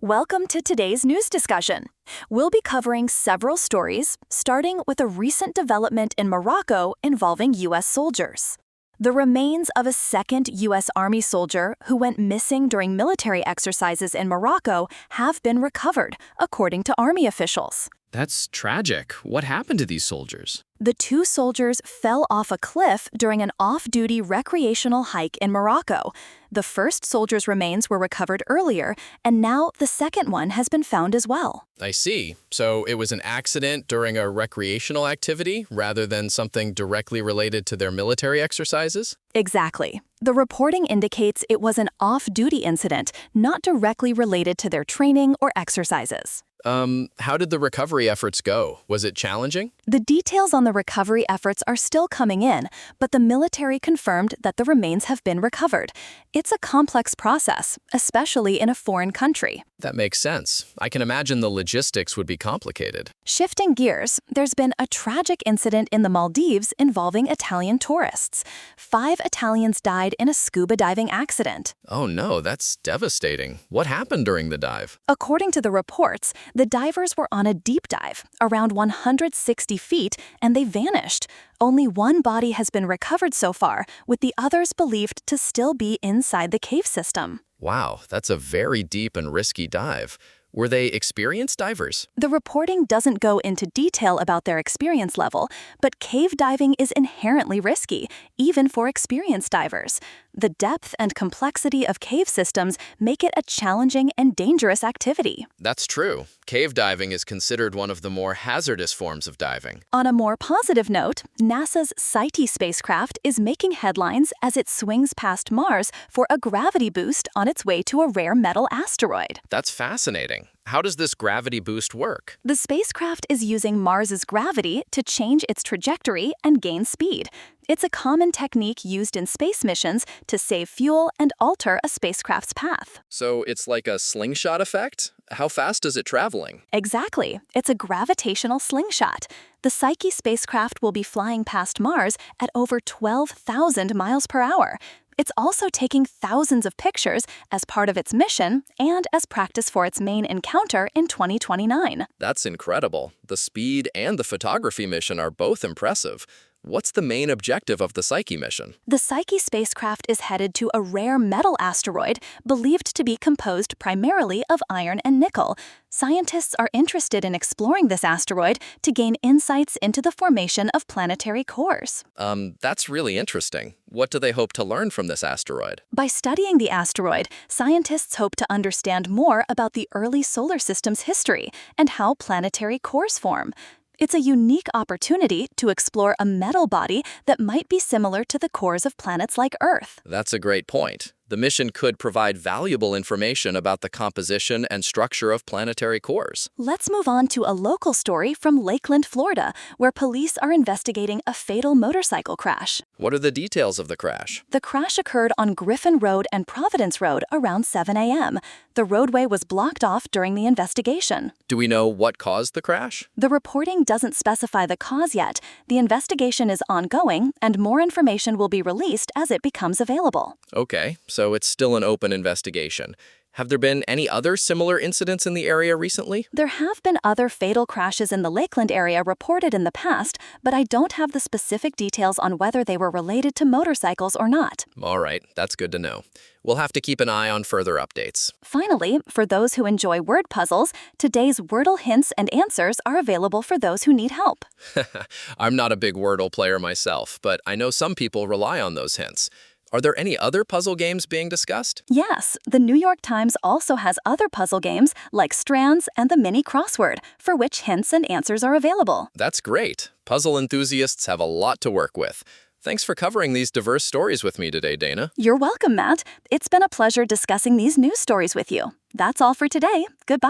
Welcome to today's news discussion. We'll be covering several stories, starting with a recent development in Morocco involving U.S. soldiers. The remains of a second U.S. Army soldier who went missing during military exercises in Morocco have been recovered, according to Army officials. That's tragic. What happened to these soldiers? The two soldiers fell off a cliff during an off-duty recreational hike in Morocco. The first soldier's remains were recovered earlier, and now the second one has been found as well. I see. So it was an accident during a recreational activity rather than something directly related to their military exercises? Exactly. The reporting indicates it was an off-duty incident, not directly related to their training or exercises. How did the recovery efforts go? Was it challenging? The details on the recovery efforts are still coming in, but the military confirmed that the remains have been recovered. It's a complex process, especially in a foreign country. That makes sense. I can imagine the logistics would be complicated. Shifting gears, there's been a tragic incident in the Maldives involving Italian tourists. 5 Italians died in a scuba diving accident. Oh no, that's devastating. What happened during the dive? According to the reports, the divers were on a deep dive, around 160 feet, and they vanished. Only one body has been recovered so far, with the others believed to still be inside the cave system. Wow, that's a very deep and risky dive. Were they experienced divers? The reporting doesn't go into detail about their experience level, but cave diving is inherently risky, even for experienced divers. The depth and complexity of cave systems make it a challenging and dangerous activity. That's true. Cave diving is considered one of the more hazardous forms of diving. On a more positive note, NASA's SITE spacecraft is making headlines as it swings past Mars for a gravity boost on its way to a rare metal asteroid. That's fascinating. How does this gravity boost work? The spacecraft is using Mars's gravity to change its trajectory and gain speed. It's a common technique used in space missions to save fuel and alter a spacecraft's path. So it's like a slingshot effect? How fast is it traveling? Exactly. It's a gravitational slingshot. The Psyche spacecraft will be flying past Mars at over 12,000 miles per hour. It's also taking thousands of pictures as part of its mission and as practice for its main encounter in 2029. That's incredible. The speed and the photography mission are both impressive. What's the main objective of the Psyche mission? The Psyche spacecraft is headed to a rare metal asteroid believed to be composed primarily of iron and nickel. Scientists are interested in exploring this asteroid to gain insights into the formation of planetary cores. That's really interesting. What do they hope to learn from this asteroid? By studying the asteroid, scientists hope to understand more about the early solar system's history and how planetary cores form. It's a unique opportunity to explore a metal body that might be similar to the cores of planets like Earth. That's a great point. The mission could provide valuable information about the composition and structure of planetary cores. Let's move on to a local story from Lakeland, Florida, where police are investigating a fatal motorcycle crash. What are the details of the crash? The crash occurred on Griffin Road and Providence Road around 7 a.m. The roadway was blocked off during the investigation. Do we know what caused the crash? The reporting doesn't specify the cause yet. The investigation is ongoing, and more information will be released as it becomes available. Okay, so it's still an open investigation. Have there been any other similar incidents in the area recently? There have been other fatal crashes in the Lakeland area reported in the past, but I don't have the specific details on whether they were related to motorcycles or not. All right, that's good to know. We'll have to keep an eye on further updates. Finally, for those who enjoy word puzzles, today's Wordle hints and answers are available for those who need help. I'm not a big Wordle player myself, but I know some people rely on those hints. Are there any other puzzle games being discussed? Yes, the New York Times also has other puzzle games like Strands and the Mini Crossword, for which hints and answers are available. That's great. Puzzle enthusiasts have a lot to work with. Thanks for covering these diverse stories with me today, Dana. You're welcome, Matt. It's been a pleasure discussing these news stories with you. That's all for today. Goodbye.